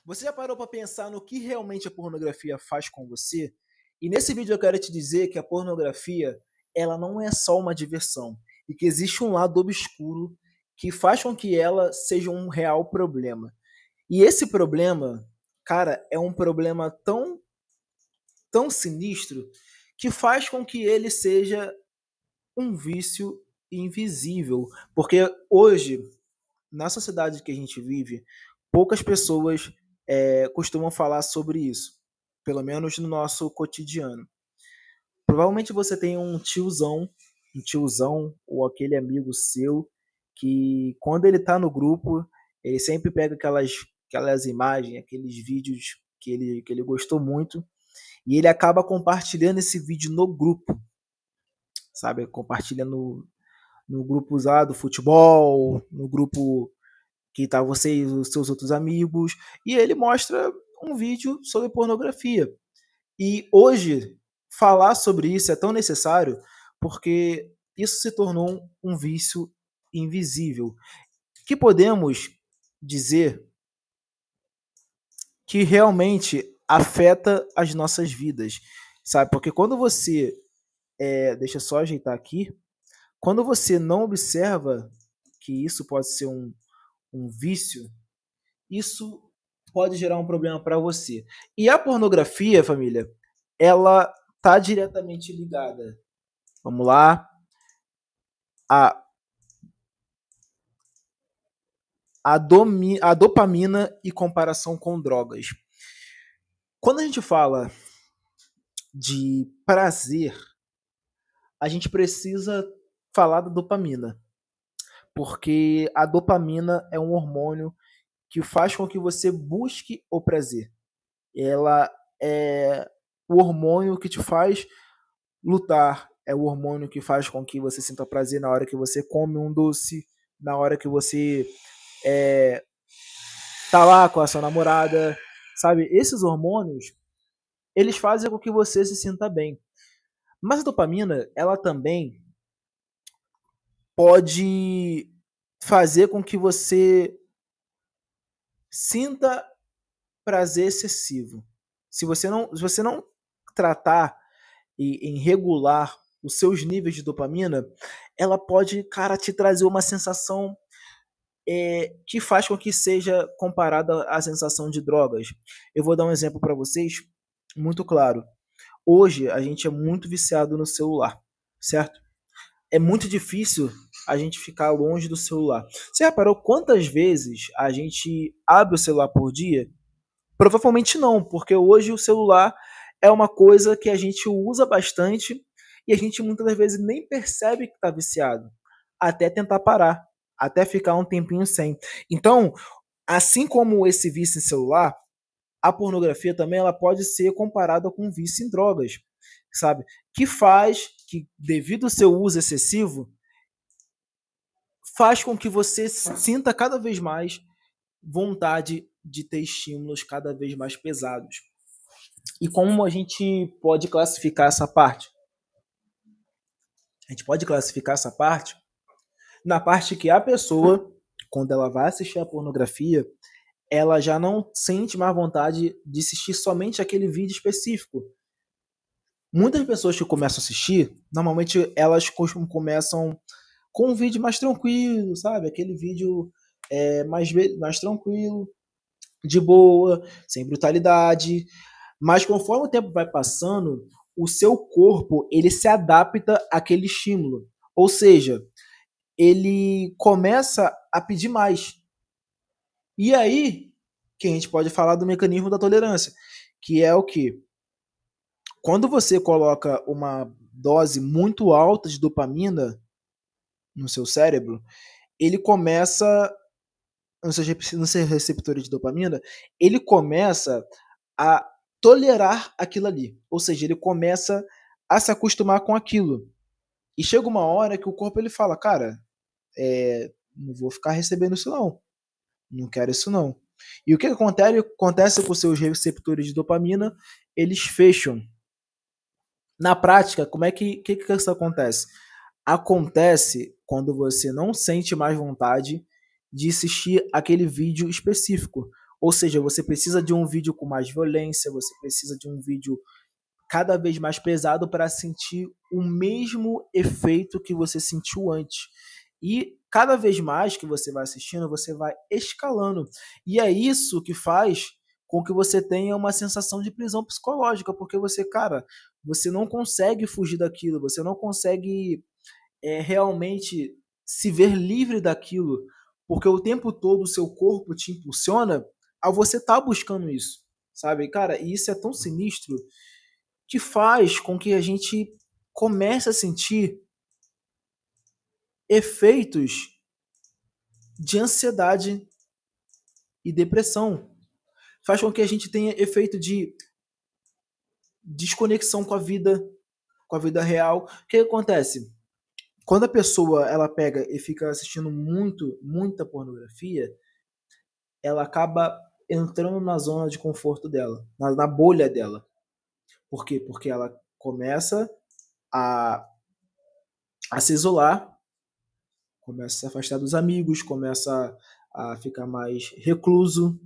Você já parou para pensar no que realmente a pornografia faz com você? E nesse vídeo eu quero te dizer que a pornografia, ela não é só uma diversão, e que existe um lado obscuro que faz com que ela seja um real problema. E esse problema, cara, é um problema tão sinistro que faz com que ele seja um vício invisível, porque hoje, na sociedade que a gente vive, poucas pessoas costumam falar sobre isso, pelo menos no nosso cotidiano. Provavelmente você tem um tiozão ou aquele amigo seu que quando ele tá no grupo, ele sempre pega aquelas imagens, aqueles vídeos que ele gostou muito e ele acaba compartilhando esse vídeo no grupo, sabe? Compartilhando no grupo usado, futebol, no grupo que tá você e os seus outros amigos, e ele mostra um vídeo sobre pornografia. E hoje, falar sobre isso é tão necessário porque isso se tornou um vício invisível, que podemos dizer que realmente afeta as nossas vidas, sabe? Porque quando você, deixa eu só ajeitar aqui, quando você não observa que isso pode ser um vício, isso pode gerar um problema para você. E a pornografia, família, ela tá diretamente ligada. Vamos lá. A, a dopamina e comparação com drogas. Quando a gente fala de prazer, a gente precisa falar da dopamina, porque a dopamina é um hormônio que faz com que você busque o prazer. Ela é o hormônio que te faz lutar, é o hormônio que faz com que você sinta prazer na hora que você come um doce, na hora que você tá lá com a sua namorada, sabe? Esses hormônios, eles fazem com que você se sinta bem. Mas a dopamina, ela também pode fazer com que você sinta prazer excessivo. Se você não tratar em regular os seus níveis de dopamina, ela pode, cara, te trazer uma sensação que faz com que seja comparada à sensação de drogas. Eu vou dar um exemplo para vocês muito claro. Hoje a gente é muito viciado no celular, certo? É muito difícil a gente ficar longe do celular. Você reparou quantas vezes a gente abre o celular por dia? Provavelmente não, porque hoje o celular é uma coisa que a gente usa bastante e a gente muitas das vezes nem percebe que está viciado, até tentar parar, até ficar um tempinho sem. Então, assim como esse vício em celular, a pornografia também ela pode ser comparada com um vício em drogas, sabe? Que faz que, devido ao seu uso excessivo, faz com que você sinta cada vez mais vontade de ter estímulos cada vez mais pesados. E como a gente pode classificar essa parte? A gente pode classificar essa parte na parte que a pessoa, quando ela vai assistir a pornografia, ela já não sente mais vontade de assistir somente aquele vídeo específico. Muitas pessoas que começam a assistir, normalmente elas começam com um vídeo mais tranquilo, sabe? Aquele vídeo mais tranquilo, de boa, sem brutalidade. Mas conforme o tempo vai passando, o seu corpo ele se adapta àquele estímulo. Ou seja, ele começa a pedir mais. E aí que a gente pode falar do mecanismo da tolerância, que é o que? Quando você coloca uma dose muito alta de dopamina no seu cérebro, ele começa, nos seus receptores de dopamina, ele começa a tolerar aquilo ali. Ou seja, ele começa a se acostumar com aquilo. E chega uma hora que o corpo ele fala, cara, não vou ficar recebendo isso não. Não quero isso não. E o que acontece com os seus receptores de dopamina? Eles fecham. Na prática, como é que isso acontece? Acontece quando você não sente mais vontade de assistir aquele vídeo específico. Ou seja, você precisa de um vídeo com mais violência, você precisa de um vídeo cada vez mais pesado para sentir o mesmo efeito que você sentiu antes. E cada vez mais que você vai assistindo, você vai escalando. E é isso que faz com que você tenha uma sensação de prisão psicológica, porque você, cara, você não consegue fugir daquilo, você não consegue realmente se ver livre daquilo, porque o tempo todo o seu corpo te impulsiona a você estar buscando isso, sabe? Cara, e isso é tão sinistro que faz com que a gente comece a sentir efeitos de ansiedade e depressão. Faz com que a gente tenha efeito de desconexão com a vida real. O que acontece? Quando a pessoa ela pega e fica assistindo muita pornografia, ela acaba entrando na zona de conforto dela, na bolha dela. Por quê? Porque ela começa a, a se isolar, começa a se afastar dos amigos, começa a ficar mais recluso.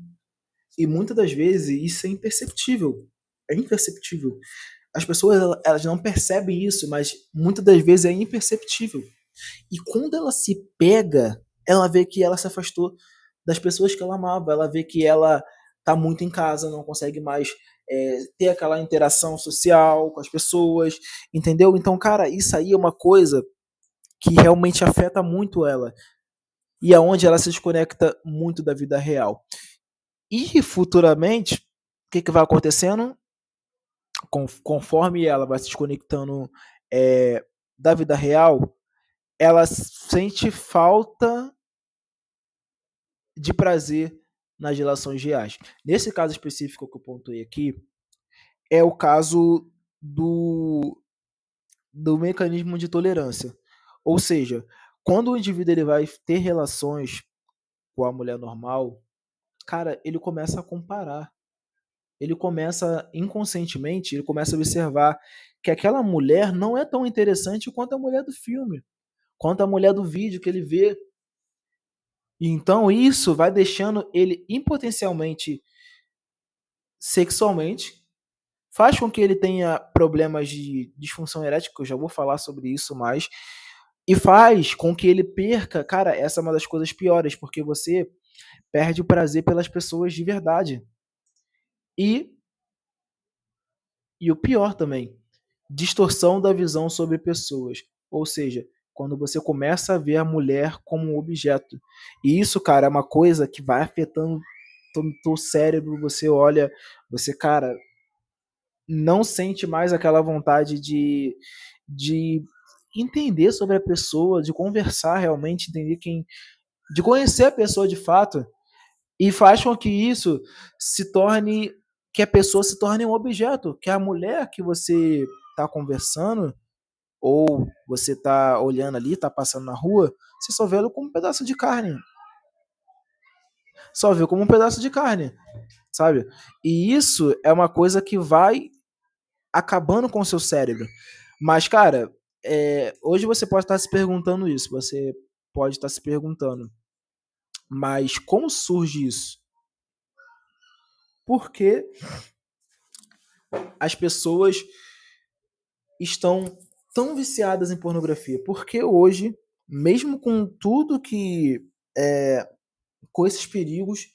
E muitas das vezes isso é imperceptível. É imperceptível. As pessoas elas não percebem isso, mas muitas das vezes é imperceptível. E quando ela se pega, ela vê que ela se afastou das pessoas que ela amava. Ela vê que ela tá muito em casa, não consegue mais ter aquela interação social com as pessoas, entendeu? Então, cara, isso aí é uma coisa que realmente afeta muito ela e aonde ela se desconecta muito da vida real. E futuramente, o que vai acontecendo? Conforme ela vai se desconectando da vida real, ela sente falta de prazer nas relações reais. Nesse caso específico que eu pontuei aqui, é o caso do mecanismo de tolerância. Ou seja, quando o indivíduo ele vai ter relações com a mulher normal, cara, ele começa a comparar. Ele começa inconscientemente, ele começa a observar que aquela mulher não é tão interessante quanto a mulher do filme, quanto a mulher do vídeo que ele vê. E então isso vai deixando ele impotencialmente sexualmente, faz com que ele tenha problemas de disfunção erétil, que eu já vou falar sobre isso mais, e faz com que ele perca, cara, essa é uma das coisas piores, porque você perde o prazer pelas pessoas de verdade. E, e o pior também, distorção da visão sobre pessoas. Ou seja, quando você começa a ver a mulher como um objeto. E isso, cara, é uma coisa que vai afetando teu cérebro. Você olha, você, cara, não sente mais aquela vontade de entender sobre a pessoa, de conversar realmente, entender de conhecer a pessoa de fato, e faz com que isso se torne, que a pessoa se torne um objeto, que a mulher que você está conversando, ou você está olhando ali, está passando na rua, você só vê ela como um pedaço de carne. Só vê como um pedaço de carne, sabe? E isso é uma coisa que vai acabando com o seu cérebro. Mas, cara, hoje você pode estar se perguntando isso, você pode estar se perguntando, mas como surge isso? Por que as pessoas estão tão viciadas em pornografia? Porque hoje, mesmo com tudo que com esses perigos,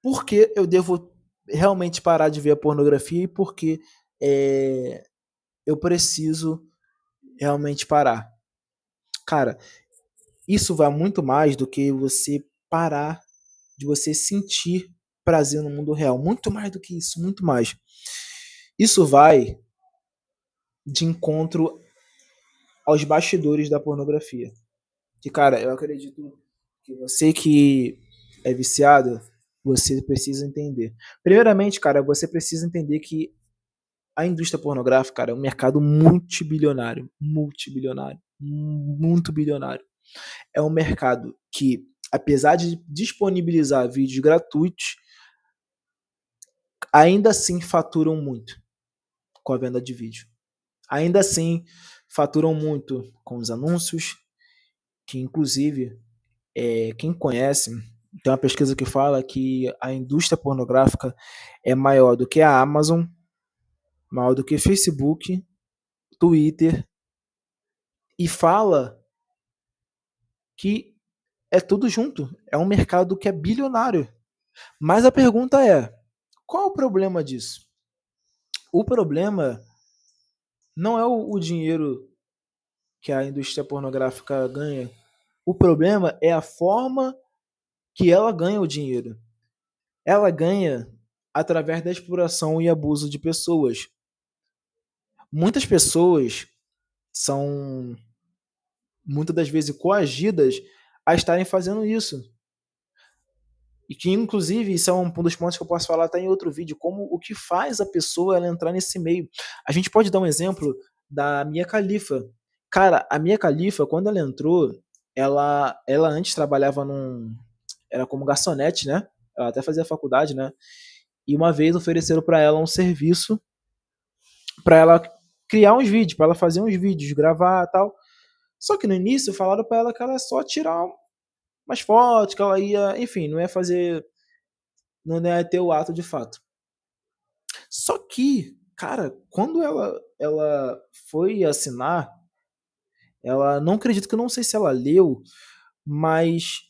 por que eu devo realmente parar de ver a pornografia e por que eu preciso realmente parar? Cara, isso vai muito mais do que você parar de você sentir prazer no mundo real. Muito mais do que isso, muito mais. Isso vai de encontro aos bastidores da pornografia. Que, cara, eu acredito que você que é viciado, você precisa entender. Primeiramente, cara, você precisa entender que a indústria pornográfica, cara, é um mercado multibilionário, multibilionário, muito bilionário. É um mercado que, apesar de disponibilizar vídeos gratuitos, ainda assim faturam muito com a venda de vídeo. Ainda assim faturam muito com os anúncios, que inclusive, quem conhece Tem uma pesquisa que fala que a indústria pornográfica é maior do que a Amazon, maior do que Facebook, Twitter, e fala que é tudo junto. É um mercado que é bilionário. Mas a pergunta é: qual o problema disso? O problema não é o dinheiro que a indústria pornográfica ganha. O problema é a forma que ela ganha o dinheiro. Ela ganha através da exploração e abuso de pessoas. Muitas pessoas são muitas das vezes coagidas a estarem fazendo isso. E que, inclusive, isso é um dos pontos que eu posso falar até em outro vídeo, como o que faz a pessoa ela entrar nesse meio. A gente pode dar um exemplo da Mia Khalifa. Cara, a Mia Khalifa, quando ela entrou, ela antes trabalhava era como garçonete, né? Ela até fazia faculdade, né? E uma vez ofereceram para ela um serviço para ela criar uns vídeos, para ela fazer uns vídeos, gravar e tal. Só que no início falaram para ela que ela ia só tirar umas fotos, que ela ia, enfim, não ia fazer, não ia ter o ato de fato. Só que, cara, quando ela foi assinar, ela não acredito que eu não sei se ela leu, mas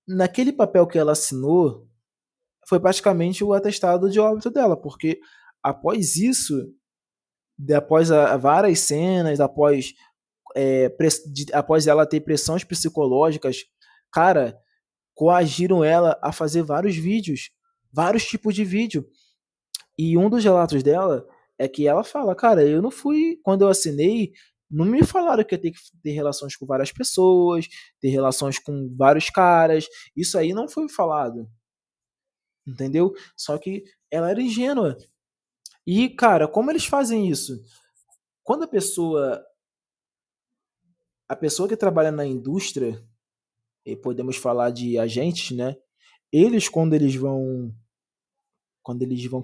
naquele papel que ela assinou foi praticamente o atestado de óbito dela, porque após isso, após várias cenas, após ela ter pressões psicológicas, cara, coagiram ela a fazer vários vídeos, vários tipos de vídeo. E um dos relatos dela é que ela fala, cara, eu não fui, quando eu assinei, não me falaram que ia ter que ter relações com várias pessoas, ter relações com vários caras, isso aí não foi falado, entendeu? Só que ela era ingênua. E, cara, como eles fazem isso? Quando a pessoa que trabalha na indústria, e podemos falar de agentes, né? Eles, quando eles vão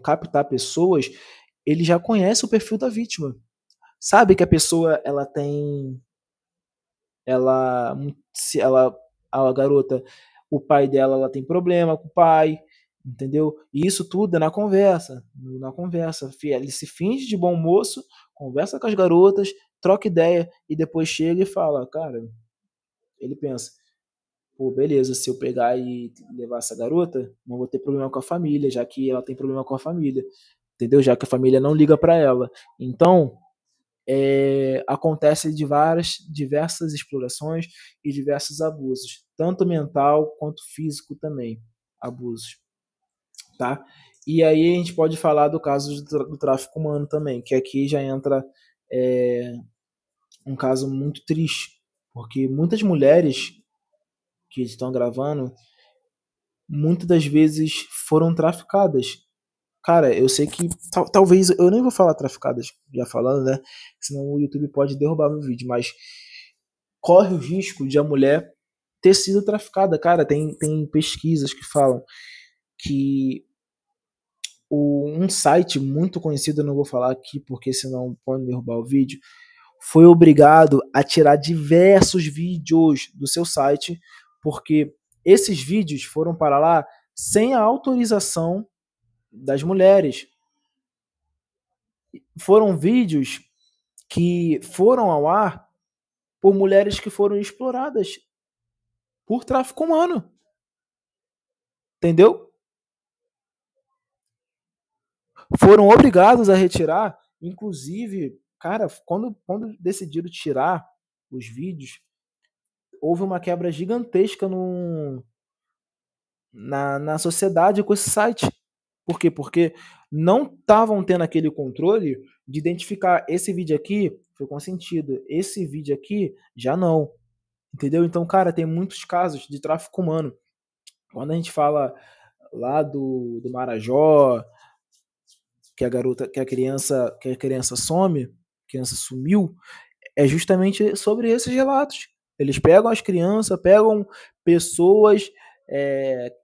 captar pessoas, eles já conhecem o perfil da vítima. Sabe que a pessoa, ela, se ela, a garota, o pai dela, ela tem problema com o pai, entendeu? E isso tudo é na conversa. Ele se finge de bom moço, conversa com as garotas, troca ideia e depois chega e fala, cara, ele pensa, pô, beleza, se eu pegar e levar essa garota, não vou ter problema com a família, já que ela tem problema com a família, entendeu? Já que a família não liga para ela. Então, acontece de diversas explorações e diversos abusos, tanto mental quanto físico também, abusos, tá? E aí a gente pode falar do caso do tráfico humano também, que aqui já entra é, um caso muito triste, porque muitas mulheres que estão gravando, muitas das vezes foram traficadas. Cara, eu sei que talvez eu nem vou falar traficadas, já falando, né? Senão o YouTube pode derrubar meu vídeo, mas corre o risco de a mulher ter sido traficada. Cara, tem pesquisas que falam que um site muito conhecido, eu não vou falar aqui porque senão pode derrubar o vídeo, foi obrigado a tirar diversos vídeos do seu site porque esses vídeos foram para lá sem a autorização das mulheres. Foram vídeos que foram ao ar por mulheres que foram exploradas por tráfico humano. Entendeu? Foram obrigados a retirar, inclusive, cara, quando decidiram tirar os vídeos, houve uma quebra gigantesca na sociedade com esse site. Por quê? Porque não estavam tendo aquele controle de identificar esse vídeo aqui foi consentido, esse vídeo aqui já não. Entendeu? Então, cara, tem muitos casos de tráfico humano. Quando a gente fala lá do Marajó, que a garota, que a criança some, a criança sumiu, é justamente sobre esses relatos. Eles pegam as crianças, pegam pessoas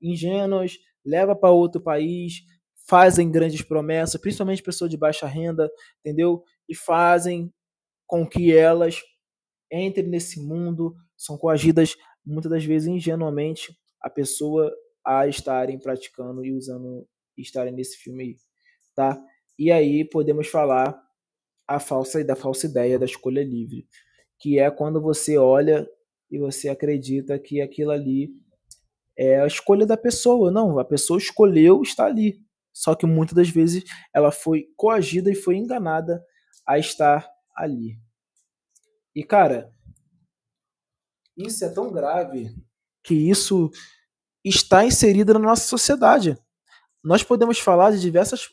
ingênuas, levam para outro país, fazem grandes promessas, principalmente pessoas de baixa renda, entendeu? E fazem com que elas entrem nesse mundo, são coagidas muitas das vezes ingenuamente a pessoa a estarem praticando e usando, estarem nesse filme aí, tá? E aí podemos falar da falsa ideia da escolha livre, que é quando você olha e você acredita que aquilo ali é a escolha da pessoa. Não, a pessoa escolheu estar ali. Só que muitas das vezes ela foi coagida e foi enganada a estar ali. E cara, isso é tão grave que isso está inserido na nossa sociedade. Nós podemos falar de diversas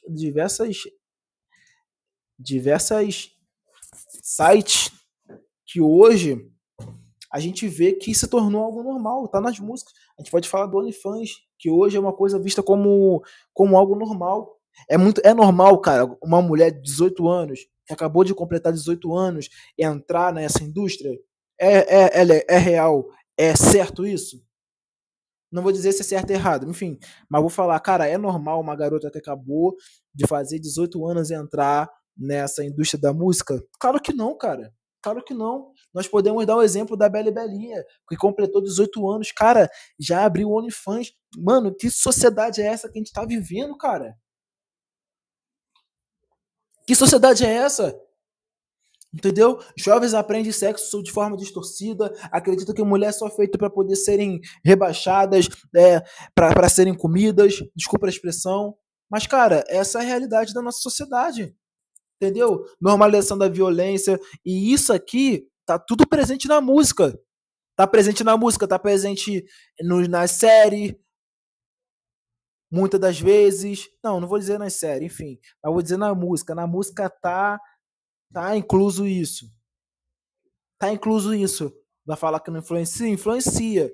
sites que hoje a gente vê que se tornou algo normal, tá nas músicas. A gente pode falar do OnlyFans, que hoje é uma coisa vista como algo normal. É normal, cara, uma mulher de 18 anos, que acabou de completar 18 anos, entrar nessa indústria? É real? É certo isso? Não vou dizer se é certo ou errado, enfim, mas vou falar, cara, é normal uma garota que acabou de fazer 18 anos entrar nessa indústria da música? Claro que não, cara. Claro que não. Nós podemos dar o exemplo da Bela e Belinha, que completou 18 anos, cara, já abriu o OnlyFans. Mano, que sociedade é essa que a gente tá vivendo, cara? Que sociedade é essa? Entendeu? Jovens aprendem sexo de forma distorcida, acreditam que mulher é só feita para poder serem rebaixadas, para serem comidas, desculpa a expressão. Mas, cara, essa é a realidade da nossa sociedade. Entendeu? Normalização da violência. E isso aqui tá tudo presente na música. Tá presente na música, tá presente na série, muitas das vezes. Não vou dizer na série, enfim. Mas vou dizer na música. Na música tá incluso isso. Tá incluso isso. Vai falar que não influencia? Influencia.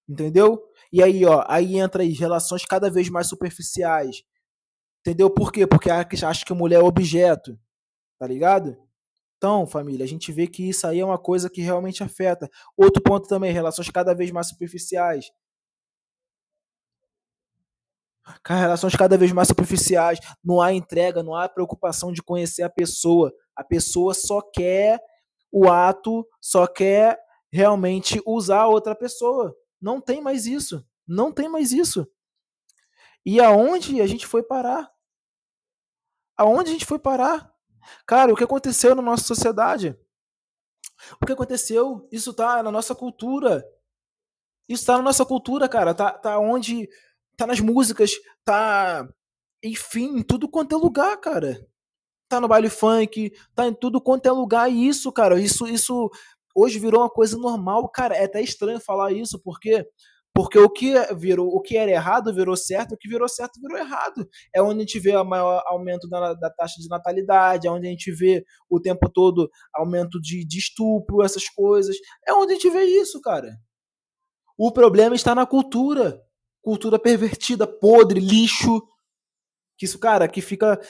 Entendeu? E aí, ó, aí entra aí relações cada vez mais superficiais. Entendeu? Por quê? Porque acha que mulher é objeto. Tá ligado? Então, família, a gente vê que isso aí é uma coisa que realmente afeta. Outro ponto também, relações cada vez mais superficiais. Relações cada vez mais superficiais. Não há entrega, não há preocupação de conhecer a pessoa. A pessoa só quer o ato, só quer realmente usar a outra pessoa. Não tem mais isso. Não tem mais isso. E aonde a gente foi parar? Aonde a gente foi parar? Cara, o que aconteceu na nossa sociedade? O que aconteceu? Isso tá na nossa cultura. Isso tá na nossa cultura, cara. Tá onde. Tá nas músicas, tá. Enfim, em tudo quanto é lugar, cara. Tá no baile funk, tá em tudo quanto é lugar. E isso, cara, isso hoje virou uma coisa normal. Cara, é até estranho falar isso, porque o que era errado virou certo, o que virou certo virou errado. É onde a gente vê o maior aumento da taxa de natalidade, é onde a gente vê o tempo todo aumento de estupro, essas coisas. É onde a gente vê isso, cara. O problema está na cultura. Cultura pervertida, podre, lixo. Que isso, cara, que fica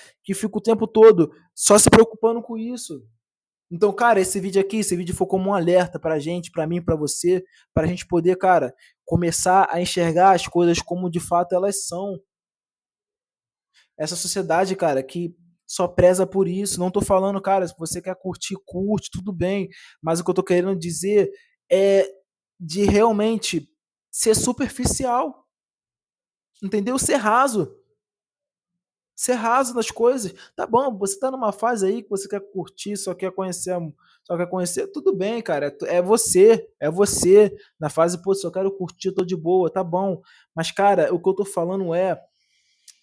o tempo todo só se preocupando com isso. Então, cara, esse vídeo foi como um alerta pra gente, pra mim, pra você, pra gente poder, cara, começar a enxergar as coisas como de fato elas são. Essa sociedade, cara, que só preza por isso. Não tô falando, cara, se você quer curtir, curte, tudo bem. Mas o que eu tô querendo dizer é de realmente ser superficial, entendeu? Ser raso nas coisas. Tá bom, você tá numa fase aí que você quer curtir, só quer conhecer, tudo bem, cara. É você. Na fase, pô, só quero curtir, tô de boa, tá bom. Mas, cara, o que eu tô falando é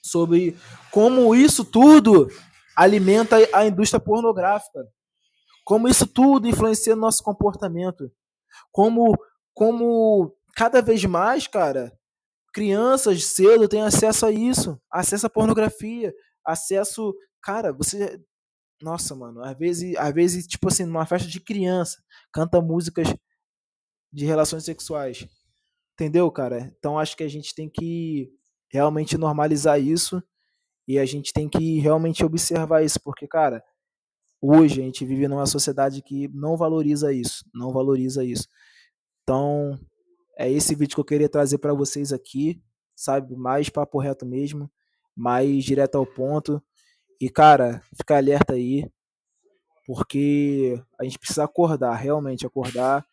sobre como isso tudo alimenta a indústria pornográfica. Como isso tudo influencia no nosso comportamento. Como, como cada vez mais, cara, crianças cedo têm acesso a isso, acesso à pornografia, acesso, cara, você, nossa, mano, às vezes, tipo assim, numa festa de criança, canta músicas de relações sexuais, entendeu, cara? Então acho que a gente tem que realmente normalizar isso e a gente tem que realmente observar isso, porque, cara, hoje a gente vive numa sociedade que não valoriza isso, não valoriza isso. Então, é esse vídeo que eu queria trazer para vocês aqui, sabe? Mais papo reto mesmo, mais direto ao ponto. E, cara, fica alerta aí, porque a gente precisa acordar, realmente acordar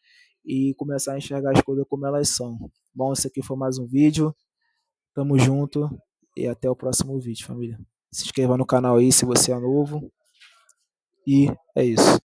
e começar a enxergar as coisas como elas são. Bom, esse aqui foi mais um vídeo. Tamo junto e até o próximo vídeo, família. Se inscreva no canal aí se você é novo. E é isso.